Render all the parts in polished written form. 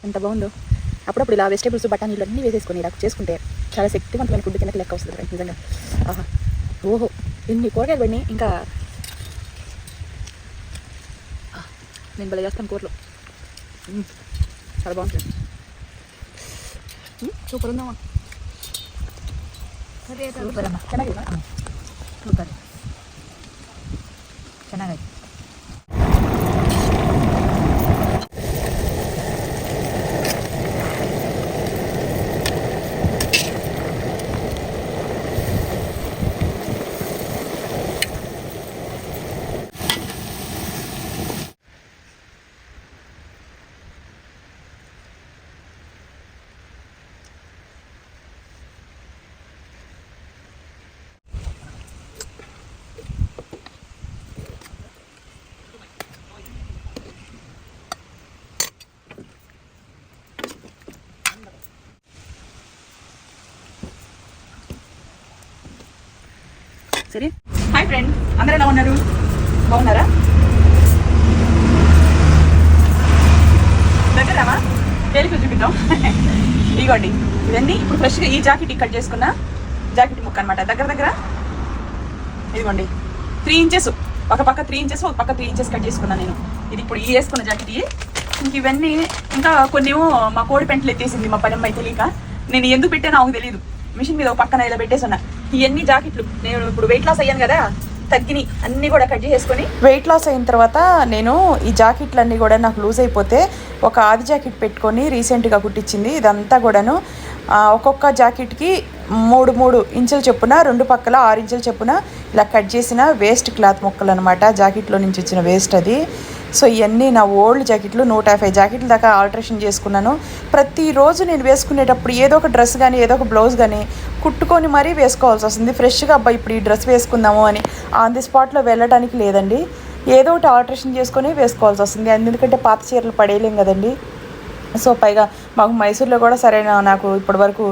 ఎంత బాగుందో. అప్పుడప్పుడు ఇలా వెజిటేబుల్స్ బఠానీలు అన్నీ వేసేసుకొని ఇలా చేసుకుంటే చాలా శక్తివంతమైన ఫుడ్ కిందకి లెక్క వస్తుంది ఫ్రెండ్స్ నిజంగా. ఆహా ఓహో ఎన్ని కూరగాయలు పడినాయి. ఇంకా నేను భలే చేస్తాను కూరలు. చాలా బాగుంటుంది. సూపర్ ఉందామా. సూపర్ అమ్మా. ಚೆನ್ನಾಗಿದೆ సూపర్ ಚೆನ್ನಾಗೈತೆ. సరే హాయ్ ఫ్రెండ్స్, అందరూ ఎలా ఉన్నారు? బాగున్నారా? దగ్గరమా తేలిక చూపిద్దాం. ఇదిగోండి ఇవన్నీ ఇప్పుడు ఫ్రెష్గా ఈ జాకెట్ కట్ చేసుకున్న జాకెట్ ముక్క అనమాట. దగ్గర ఇదిగోండి 3 ఇంచెస్, ఒక పక్క 3 ఇంచెస్ ఒక పక్క 3 ఇంచెస్ కట్ చేసుకున్నాను నేను. ఇది ఇప్పుడు ఈ వేసుకున్న జాకెట్. ఇంక ఇవన్నీ ఇంకా కొన్ని మా కోడి పెంటలు ఎత్తేసింది మా పని అమ్మాయి తెలియక. నేను ఎందుకు పెట్టానో నాకు తెలియదు. మిషన్ మీద ఒక పక్కన ఇలా పెట్టేస్తున్నా. ఇవన్నీ జాకెట్లు నేను ఇప్పుడు వెయిట్ లాస్ అయ్యాను కదా, తగ్గినాయి అన్నీ కూడా కట్ చేసుకొని. వెయిట్ లాస్ అయిన తర్వాత నేను ఈ జాకెట్లు అన్నీ కూడా నాకు లూజ్ అయిపోతే ఒక ఆది జాకెట్ పెట్టుకొని రీసెంట్గా కుట్టించింది. ఇదంతా కూడాను ఒక్కొక్క జాకెట్కి 3 ఇంచులు చొప్పున 2 పక్కల 6 ఇంచులు చొప్పున ఇలా కట్ చేసిన వేస్ట్ క్లాత్ ముక్కలు అనమాట. జాకెట్లో నుంచి వచ్చిన వేస్ట్ అది. సో ఇవన్నీ నా ఓల్డ్ జాకెట్లు 150 జాకెట్ల దాకా ఆల్టరేషన్ చేసుకున్నాను. ప్రతిరోజు నేను వేసుకునేటప్పుడు ఏదో ఒక డ్రెస్ కానీ ఏదో ఒక బ్లౌజ్ కానీ కుట్టుకొని మరీ వేసుకోవాల్సి వస్తుంది. ఫ్రెష్గా అబ్బాయి ఇప్పుడు ఈ డ్రెస్ వేసుకుందాము అని ఆన్ ది స్పాట్లో వెళ్ళడానికి లేదండి. ఏదో ఒకటి ఆల్టరేషన్ చేసుకొని వేసుకోవాల్సి వస్తుంది. ఎందుకంటే పాత చీరలు పడేయలేం కదండి. సో పైగా మాకు మైసూర్లో కూడా సరైన నాకు ఇప్పటి వరకు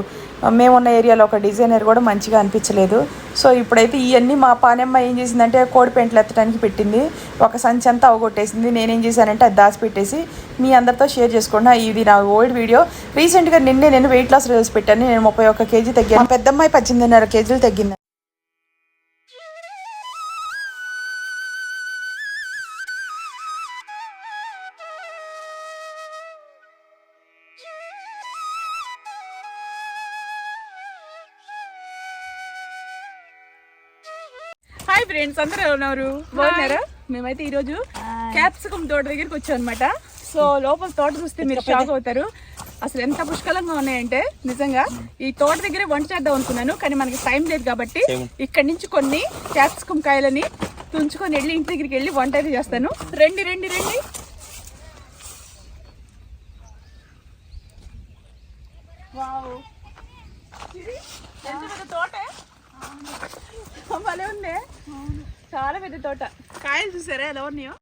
మేమున్న ఏరియాలో ఒక డిజైనర్ కూడా మంచిగా అనిపించలేదు. సో ఇప్పుడైతే ఇవన్నీ మా పానమ్మ ఏం చేసిందంటే కోడి పెంటలు ఎత్తడానికి పెట్టింది. ఒక సంచి అంతా అవగొట్టేసింది. నేనేం చేశానంటే అది దాచిపెట్టేసి మీ అందరితో షేర్ చేసుకున్నా. ఇది నా ఓల్డ్ వీడియో. రీసెంట్గా నేను వెయిట్ లాస్ రిజల్ట్స్ పెట్టాను. నేను 31 కేజీ తగ్గాను. మా పెద్దమ్మాయి 18.5 కేజీలు తగ్గింది. హాయ్ ఫ్రెండ్స్, అందరూ ఉన్నారు? బాగున్నారా? మేమైతే ఈరోజు క్యాప్సికమ్ తోట దగ్గరికి వచ్చాం అనమాట. సో లోపల తోట చూస్తే మీరు షాక్ అవుతారు. అసలు ఎంత పుష్కలంగా ఉన్నాయంటే నిజంగా. ఈ తోట దగ్గరే వంట చేద్దాం అనుకున్నాను, కానీ మనకి టైం లేదు కాబట్టి ఇక్కడి నుంచి కొన్ని క్యాప్సికమ్ కాయలని తుంచుకొని వెళ్ళి ఇంటి దగ్గరికి వెళ్ళి వంట అయితే చేస్తాను. రండి రండి రండి. వావ్, ఎంత పెద్ద తోట! భలే ఉంది, చాలా పెద్ద తోట. కాయలు చూసారా ఎలా ఉన్నాయో?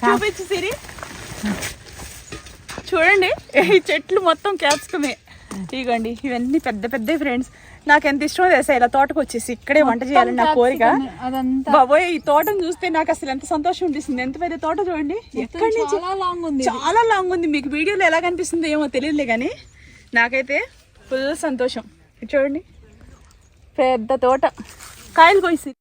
చూపించు సిరి. చూడండి ఈ చెట్లు మొత్తం క్యాప్సికమే. ఇగోండి ఇవన్నీ పెద్ద పెద్ద ఫ్రెండ్స్. నాకు ఎంత ఇష్టమో తెలుసా ఇలా తోటకు వచ్చేసి ఇక్కడే వంట చేయాలని నా కోరిక. బాబోయ్, ఈ తోటను చూస్తే నాకు అసలు ఎంత సంతోషం అనిపిస్తుంది. ఎంత పెద్ద తోట చూడండి. ఎక్కడి నుంచి చాలా లాంగ్ ఉంది. మీకు వీడియోలో ఎలా కనిపిస్తుందో ఏమో తెలియదులే, కానీ నాకైతే ఫుల్ సంతోషం. చూడండి పెద్ద తోట. కాయలు కోసి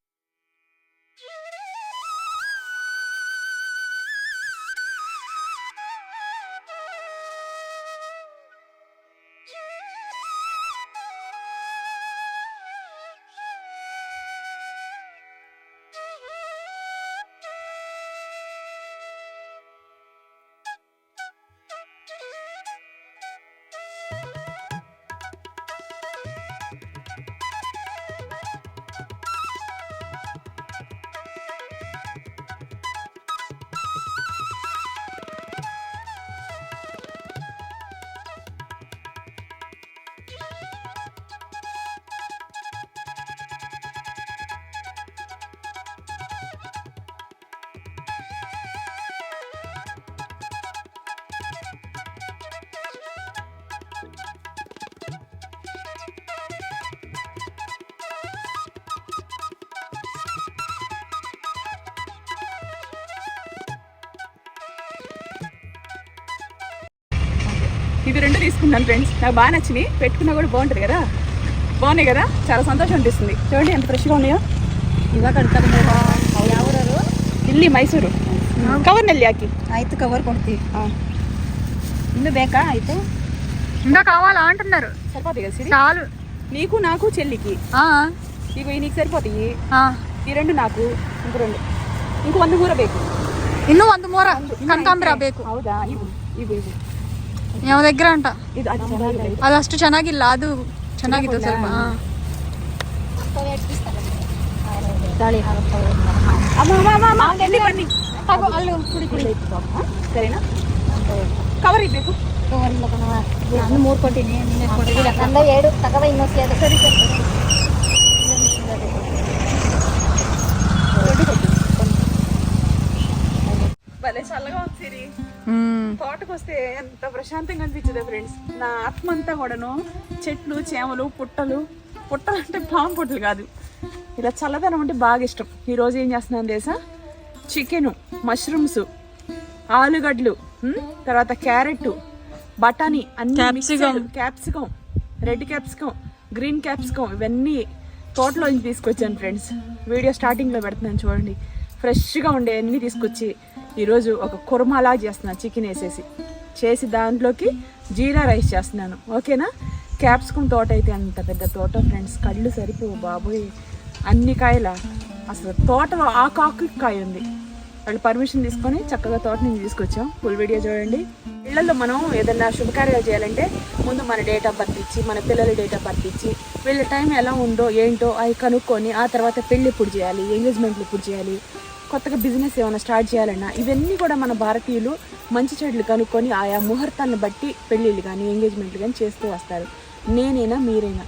ఇవి 2 తీసుకున్నాను ఫ్రెండ్స్. నాకు బాగా నచ్చినాయి, పెట్టుకున్నా కూడా బాగుంటుంది కదా. బాగున్నాయి కదా, చాలా సంతోషం అనిపిస్తుంది. చూడండి ఎంత ఫ్రెష్గా ఉన్నాయో. ಇವಾಗ ಯಾವ್ರು ಇಲ್ಲಿ ಮೈಸೂರು. ಕವರ್ನಲ್ಲಿ ಹಾಕಿ. ಆಯ್ತು, ಕವರ್ ಕೊಡ್ತೀವಿ. ಇನ್ನು ಬೇಕಾ? ಆಯ್ತು, ఇంకా కావాలా అంటున్నారు. సరిపోతాయి కదా సిరి? చాలు. నీకు నాకు చెల్లికి ఇవి నీకు సరిపోతాయి. ఈ 2 నాకు, ఇంకో 2, ఇంకೋ 1 ಮೂರ ಬೇಕು. ಇನ್ನೂ 1 ಮೂರ ಕನಕಾಂಬರ ಬೇಕು. ಹೌದಾ? ಇವು ಇವು ಇವು ಯಾವ దగ్గర ಅಂಟ ಇದು ಅದು ಚೆನ್ನಾಗಿದೆ. ಅದು ಅಷ್ಟು ಚೆನ್ನಾಗಿಲ್ಲ, ಅದು ಚೆನ್ನಾಗಿತ್ತು ಸ್ವಲ್ಪ. ದಾಳಿ ಅಮ್ಮ ಅಮ್ಮ ಅಮ್ಮ ಅಮ್ಮ ಎಲ್ಲಿ ಬನ್ನಿ ತಗೋ, ಅಲ್ಲಿ ಕುಡಿ ಕುಡಿ. ಸರಿನಾ? ಕವರ್ ಇರಬೇಕು. ಕವರ್ ಇಲ್ಲ ಕಣವ, ನಾನು 3 ಕೊಟ್ಟಿನಿ, ನೀನು ಕೊಟ್ಟಿಲ್ಲ. ನಂದ 2 ತಗವ, ಇನ್ನೊಂದು ಅದು ಸರಿ ಸರಿ. భలే చల్లగా ఉంది సిరి. తోటకు వస్తే ఎంత ప్రశాంతంగా అనిపించదు ఫ్రెండ్స్. నా ఆత్మ అంతా కూడాను చెట్లు, చేమలు, పుట్టలు అంటే పాము పుట్టలు కాదు, ఇలా చల్లదనం అంటే బాగా ఇష్టం. ఈరోజు ఏం చేస్తున్నాను తెలుసా? చికెను, మష్రూమ్స్, ఆలుగడ్డలు, తర్వాత క్యారెట్, బఠానీ, అన్ని capsicum, red capsicum, green capsicum, ఇవన్నీ తోటలో నుంచి తీసుకొచ్చాను ఫ్రెండ్స్. వీడియో స్టార్టింగ్లో పెడుతున్నాను చూడండి. ఫ్రెష్గా ఉండే అన్నీ తీసుకొచ్చి ఈరోజు ఒక కుర్మాలా చేస్తున్నాను. చికెన్ చేసి దాంట్లోకి జీరా రైస్ చేస్తున్నాను. ఓకేనా? క్యాప్సికం తోట అయితే అంత పెద్ద తోట ఫ్రెండ్స్, కళ్ళు సరిపోవు బాబోయ్, అన్ని కాయల. అసలు తోటలో ఆకు కాయ ఉంది. వాళ్ళు పర్మిషన్ తీసుకొని చక్కగా తోట నుంచి తీసుకొచ్చాం. ఫుల్ వీడియో చూడండి. ఇళ్లలో మనం ఏదైనా శుభకార్యాలు చేయాలంటే ముందు మన డేట్ ఆఫ్ బర్త్ ఇచ్చి, మన పిల్లల డేట్ ఆఫ్ బర్త్ ఇచ్చి, వీళ్ళ టైం ఎలా ఉందో ఏంటో అవి కనుక్కొని, ఆ తర్వాత పెళ్ళి ఎప్పుడు చేయాలి, ఎంగేజ్మెంట్లు ఎప్పుడు చేయాలి, కొత్తగా బిజినెస్ ఏమైనా స్టార్ట్ చేయాలన్నా ఇవన్నీ కూడా మన భారతీయులు మంచి చెడులు కనుక్కొని ఆయా ముహూర్తాలను బట్టి పెళ్ళిళ్ళు కానీ ఎంగేజ్మెంట్లు కానీ చేస్తూ వస్తారు. నేనైనా మీరైనా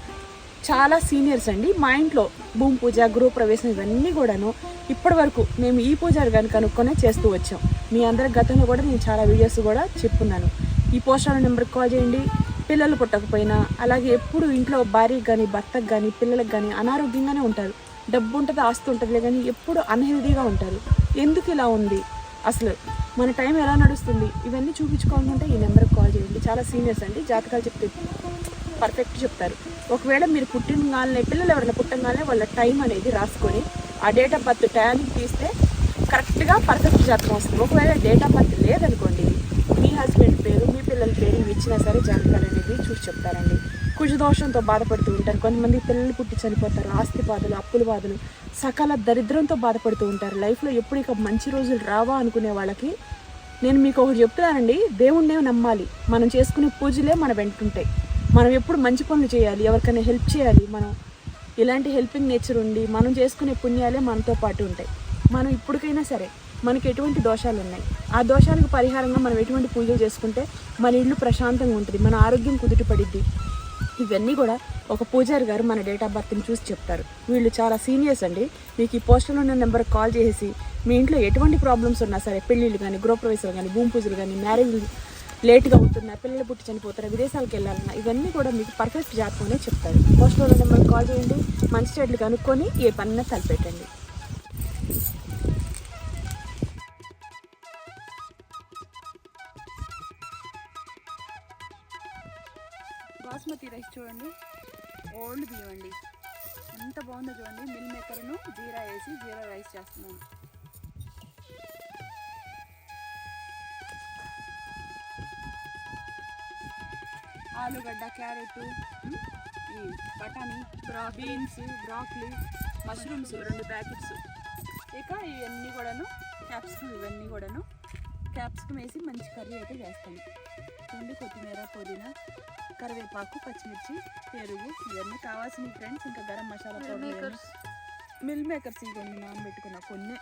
చాలా సీనియర్స్ అండి. మా ఇంట్లో భూమి పూజ, గృహప్రవేశం ఇవన్నీ కూడాను ఇప్పటి వరకు మేము ఈ పూజారి కానీ కనుక్కొనే చేస్తూ వచ్చాం. మీ అందరి గతంలో కూడా నేను చాలా వీడియోస్ కూడా చెప్పున్నాను. ఈ పోస్టర్ నెంబర్కి కాల్ చేయండి. పిల్లలు పుట్టకపోయినా అలాగే ఎప్పుడు ఇంట్లో భార్యకి కానీ భర్తకు కానీ పిల్లలకు కానీ అనారోగ్యంగానే ఉంటారు. డబ్బు ఉంటుంది, ఆస్తి ఉంటుంది, కానీ ఎప్పుడు అన్హెల్దీగా ఉంటారు. ఎందుకు ఇలా ఉంది, అసలు మన టైం ఎలా నడుస్తుంది, ఇవన్నీ చూపించుకోవాలంటే ఈ నెంబర్కి కాల్ చేయండి. చాలా సీనియర్స్ అండి, జాతకాలు చెప్తే పర్ఫెక్ట్ చెప్తారు. ఒకవేళ మీరు పుట్టినగానే, పిల్లలు ఎవరైనా పుట్టగానే వాళ్ళ టైం అనేది రాసుకొని ఆ డేట్ ఆఫ్ బర్త్ టైంకి తీస్తే కరెక్ట్గా పర్ఫెక్ట్ జాతకం వస్తుంది. ఒకవేళ డేట్ ఆఫ్ బర్త్ లేదనుకోండి, మీ హస్బెండ్ పేరు, మీ పిల్లల పేరు ఇవి ఇచ్చినా సరే జాతకాలు అనేది చూసి చెప్తారండి. కుజదోషంతో బాధపడుతూ ఉంటారు కొంతమంది, పిల్లలు పుట్టి చనిపోతారు, ఆస్తి బాధలు, అప్పుల బాధలు, సకల దరిద్రంతో బాధపడుతూ ఉంటారు. లైఫ్లో ఎప్పుడు ఇక మంచి రోజులు రావా అనుకునే వాళ్ళకి నేను మీకు ఒకటి చెప్తున్నానండి, దేవుణ్ణే నమ్మాలి. మనం చేసుకునే పూజలే మన వెంటుంటాయి. మనం ఎప్పుడు మంచి పనులు చేయాలి, ఎవరికైనా హెల్ప్ చేయాలి. మనం ఇలాంటి హెల్పింగ్ నేచర్ ఉండి మనం చేసుకునే పుణ్యాలే మనతో పాటు ఉంటాయి. మనం ఇప్పటికైనా సరే మనకి ఎటువంటి దోషాలు ఉన్నాయి, ఆ దోషాలకు పరిహారంగా మనం ఎటువంటి పూజలు చేసుకుంటే మన ఇల్లు ప్రశాంతంగా ఉంటుంది, మన ఆరోగ్యం కుదుటపడిద్ది. ఇవన్నీ కూడా ఒక పూజారి గారు మన డేట్ ఆఫ్ బర్త్ని చూసి చెప్తారు. వీళ్ళు చాలా సీనియర్స్ అండి. మీకు ఈ పోస్టర్లో ఉన్న నెంబర్కి కాల్ చేసి మీ ఇంట్లో ఎటువంటి ప్రాబ్లమ్స్ ఉన్నా సరే, పెళ్ళిళ్ళు కానీ, గృహప్రవేశాలు కానీ, భూమి పూజలు కానీ, మ్యారేజ్ లేట్గా అవుతున్నా, పిల్లలు పుట్టి చనిపోతారా, విదేశాలకు వెళ్ళాలన్నా ఇవన్నీ కూడా మీకు పర్ఫెక్ట్ జాతకంగానే చెప్తారు. పోస్టర్లో ఉన్న నెంబర్కి కాల్ చేయండి, మంచి చెడ్లు కనుక్కొని ఏ పనిన తలపెట్టండి. బాస్మతి రైస్ చూడండి, ఓల్డ్ బియ్యం అండి, ఎంత బాగుందో చూడండి. మిల్ మేకర్ను జీరా వేసి జీరా రైస్ చేస్తున్నాను. ఆలుగడ్డ, క్యారెట్, ఈ బఠానీ, బీన్స్, బ్రాక్లీ, మష్రూమ్స్ 2 ప్యాకెట్స్, ఇక ఇవన్నీ కూడాను క్యాప్సికం, ఇవన్నీ కూడాను క్యాప్సికం వేసి మంచి కర్రీ అయితే చేస్తాను. చూడండి, కొత్తిమీర, పుదీనా, కరివేపాకు, పచ్చిమిర్చి, పెరుగు ఇవన్నీ కావాల్సినవి ఫ్రెండ్స్. ఇంకా garam masala powder, mill makers ఇవన్నీ నానబెట్టుకున్నా కొన్ని.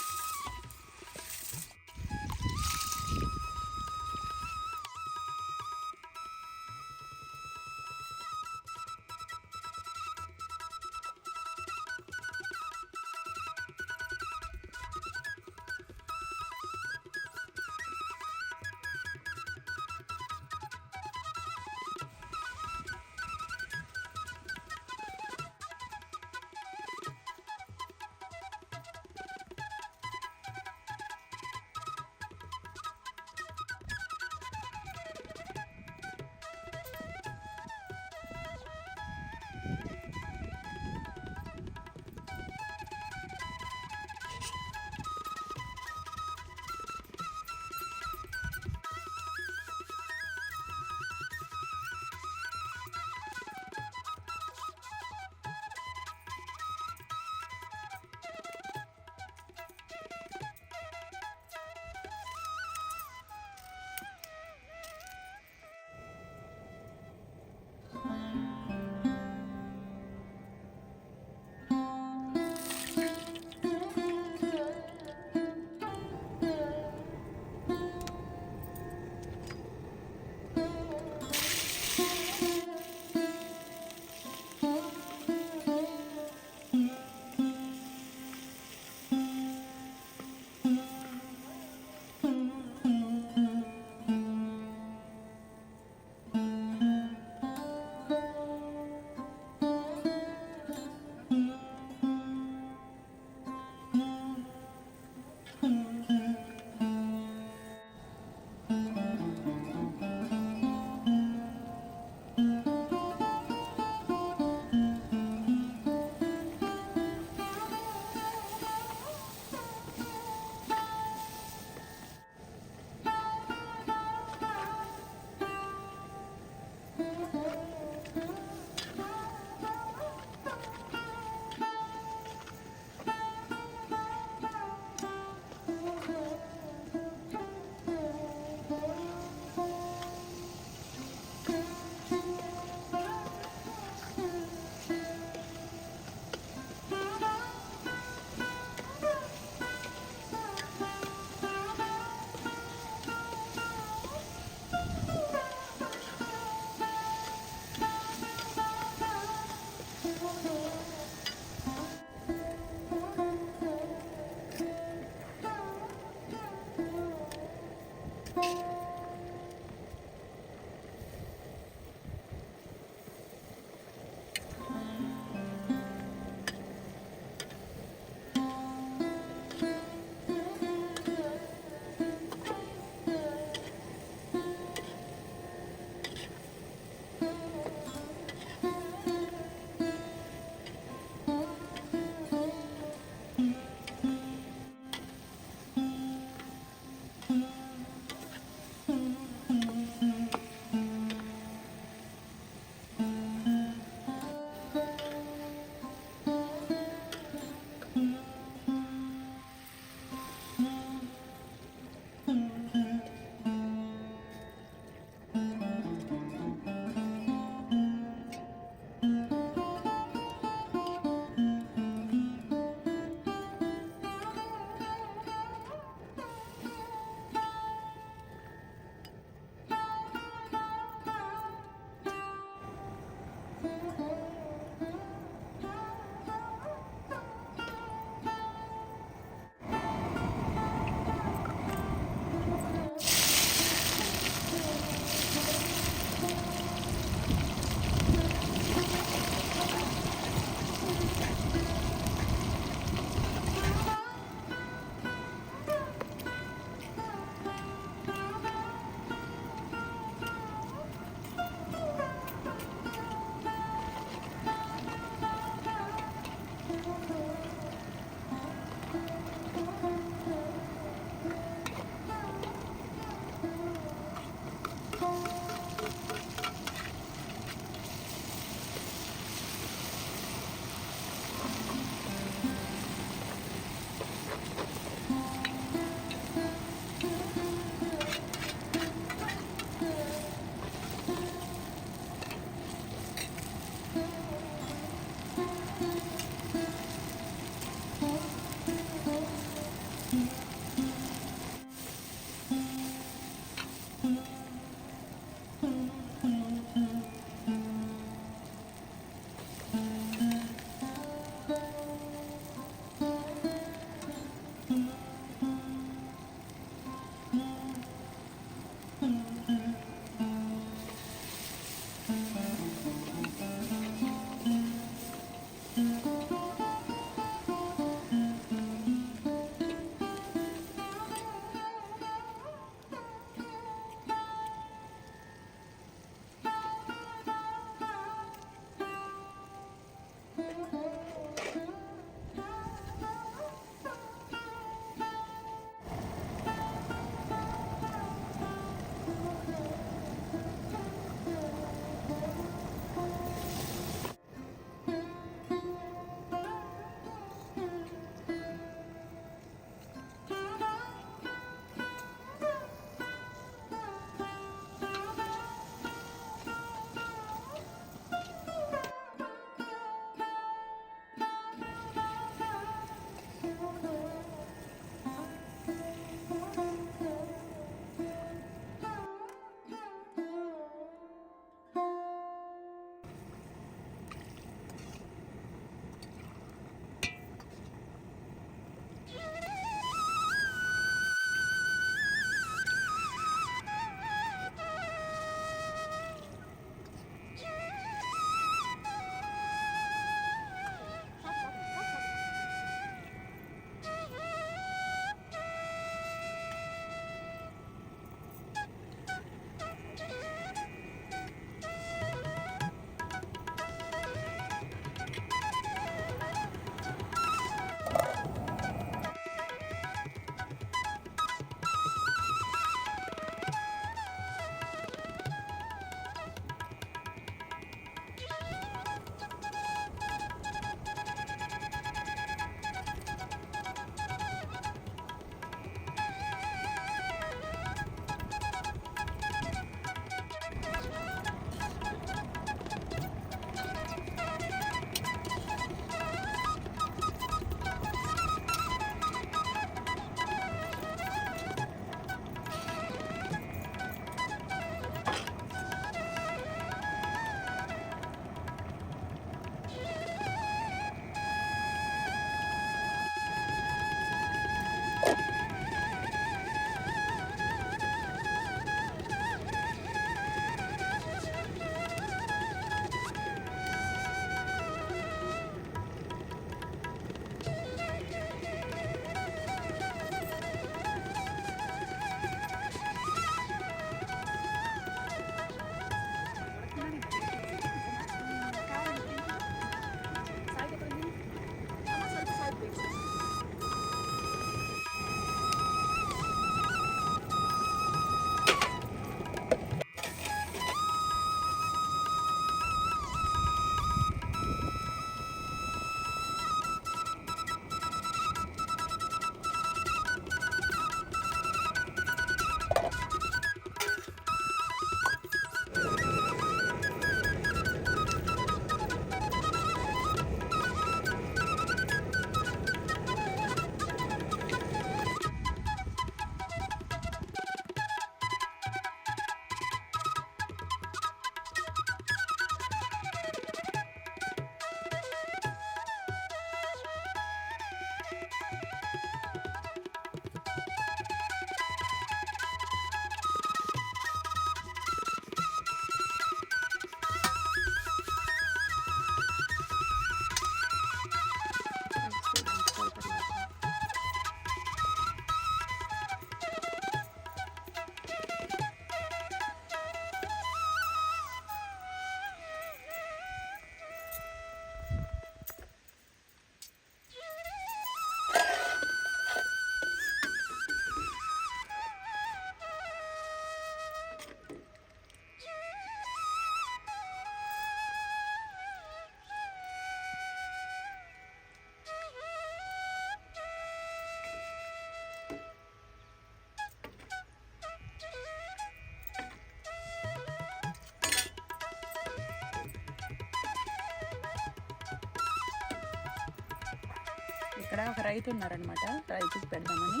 ఇక్కడ ఒక రైతు ఉన్నారనమాట, రైతుకి పెడదామని.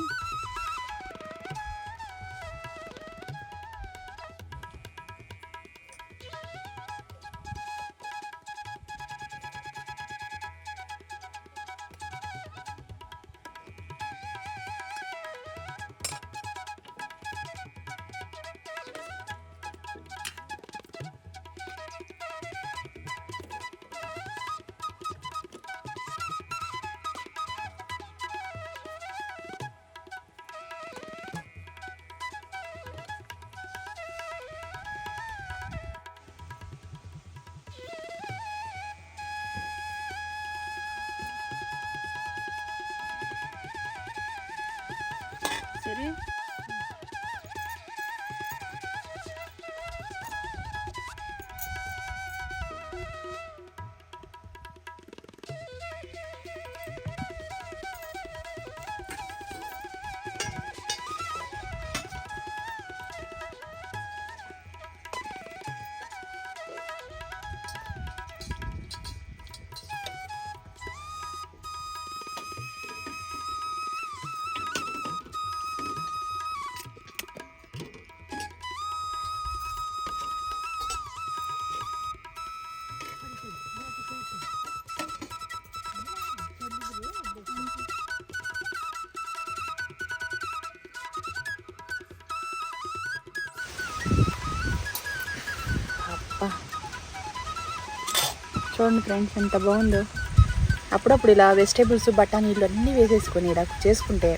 సరే చూడండి ఫ్రెండ్స్ ఎంత బాగుందో. అప్పుడప్పుడు ఇలా వెజిటేబుల్స్ బఠానీలు అన్నీ వేసేసుకొని ఇలా చేసుకుంటే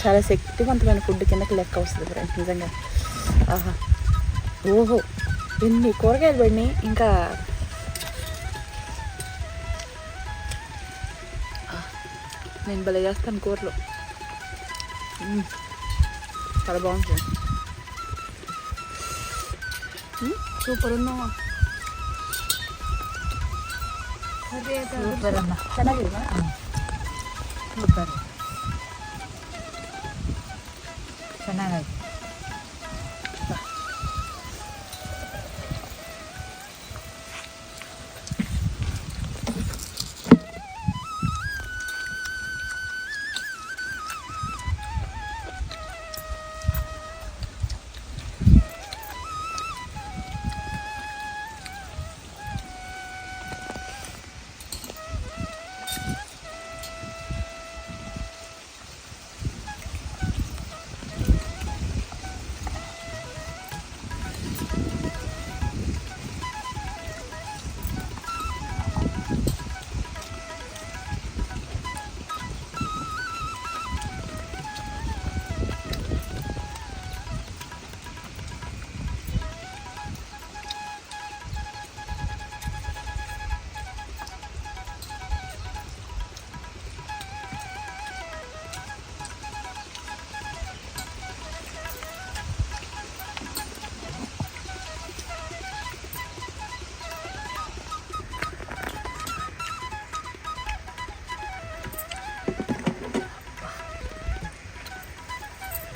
చాలా శక్తివంతమైన ఫుడ్ కిందకి లెక్క వస్తుంది ఫ్రెండ్స్ నిజంగా. ఆహా ఓహో ఎన్ని కూరగాయలు పడినాయి. ఇంకా నేను భలే చేస్తాను కూరలో, చాలా బాగుంటుంది. సూపర్ ఉందమ్మా, ಸೂಪರ್ ಅಮ್ಮ, ಚೆನ್ನಾಗಿದೆ. ಸೂಪರ್ ಚೆನ್ನಾಗಾಯ್ತು.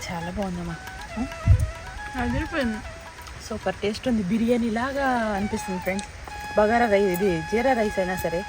చాలా బాగుందమ్మా, అదిరిపోయింది. సూపర్ టేస్ట్ ఉంది. బిర్యానీ లాగా అనిపిస్తుంది ఫ్రెండ్స్. బగారా రైస్, ఇది జీరా రైస్ అయినా సరే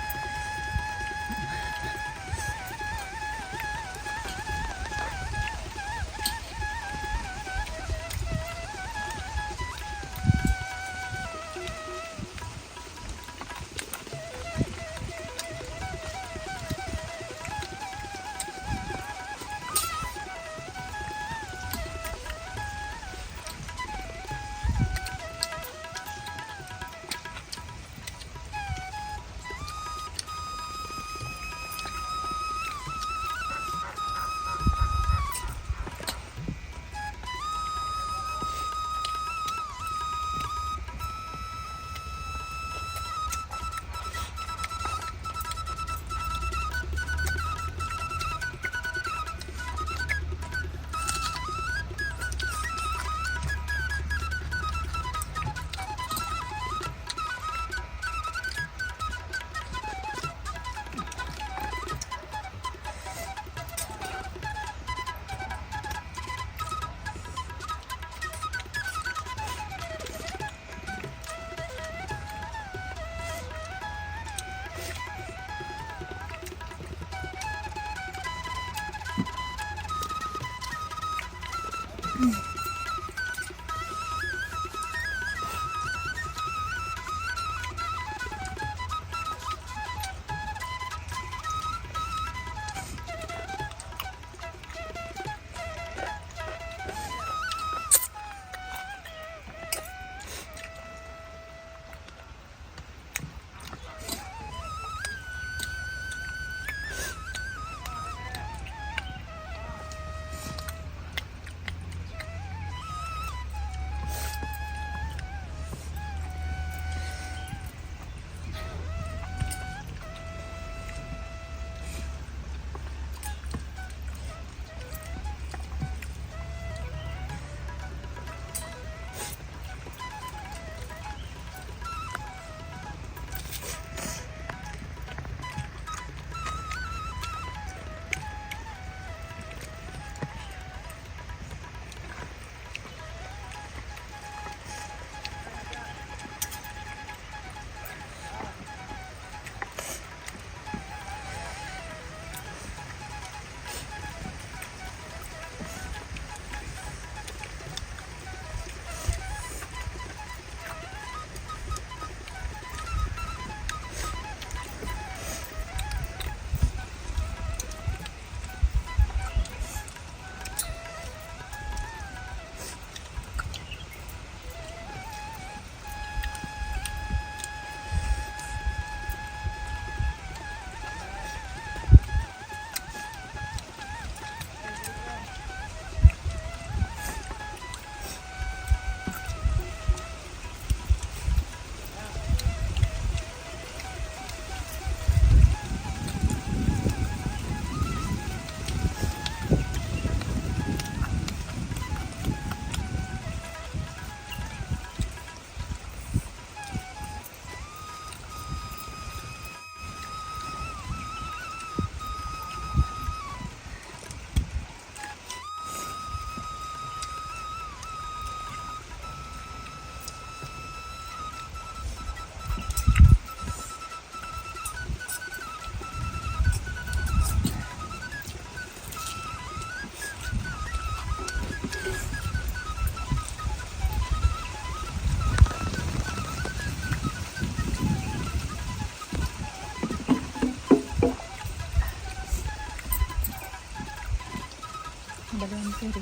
పేరు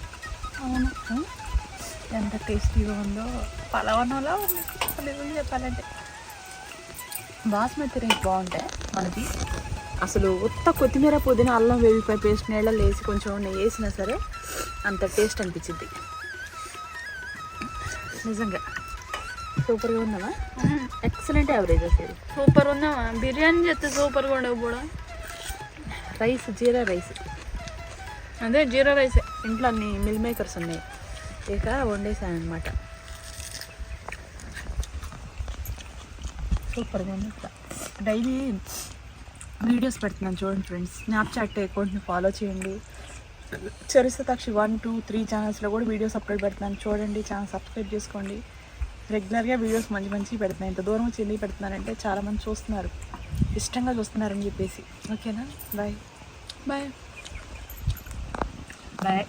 అవును. ఎంత టేస్టీగా ఉందో పలవనలా ఉంది నిజం చెప్పాలంటే. బాస్మతి రైస్ బాగుంటాయి మనకి. అసలు ఉత్త కొత్తిమీర పుదీనా అల్లం వెల్లిపాయ పేస్ట్ నీళ్ళలో వేసి కొంచెం నెయ్యి వేసినా సరే అంత టేస్ట్ అనిపించింది నిజంగా. సూపర్గా ఉందామా? ఎక్సలెంట్ యావరేజ్ అసలు. సూపర్ ఉందామా? బిర్యానీ చేస్తే సూపర్గా ఉండవు కూడా. రైస్ జీరా రైస్, అదే జీరా రైసే. ఇంట్లో అన్ని మిల్ మేకర్స్ ఉన్నాయి, ఇక వండేసాను అనమాట. సూపర్గా ఉంది. డైలీ వీడియోస్ పెడుతున్నాను చూడండి ఫ్రెండ్స్. స్నాప్చాట్ అకౌంట్ని ఫాలో చేయండి. Sathakshi 1, 2, 3 ఛానల్స్లో కూడా వీడియోస్ అప్లోడ్ పెడుతున్నాను చూడండి. ఛానల్ సబ్స్క్రైబ్ చేసుకోండి. రెగ్యులర్గా వీడియోస్ మంచి మంచి పెడుతున్నాను. ఇంత దూరం వచ్చి ఎందుకు పెడుతున్నానంటే చాలామంది చూస్తున్నారు, ఇష్టంగా చూస్తున్నారని చెప్పేసి. ఓకేనా? Bye bye. బాయ్.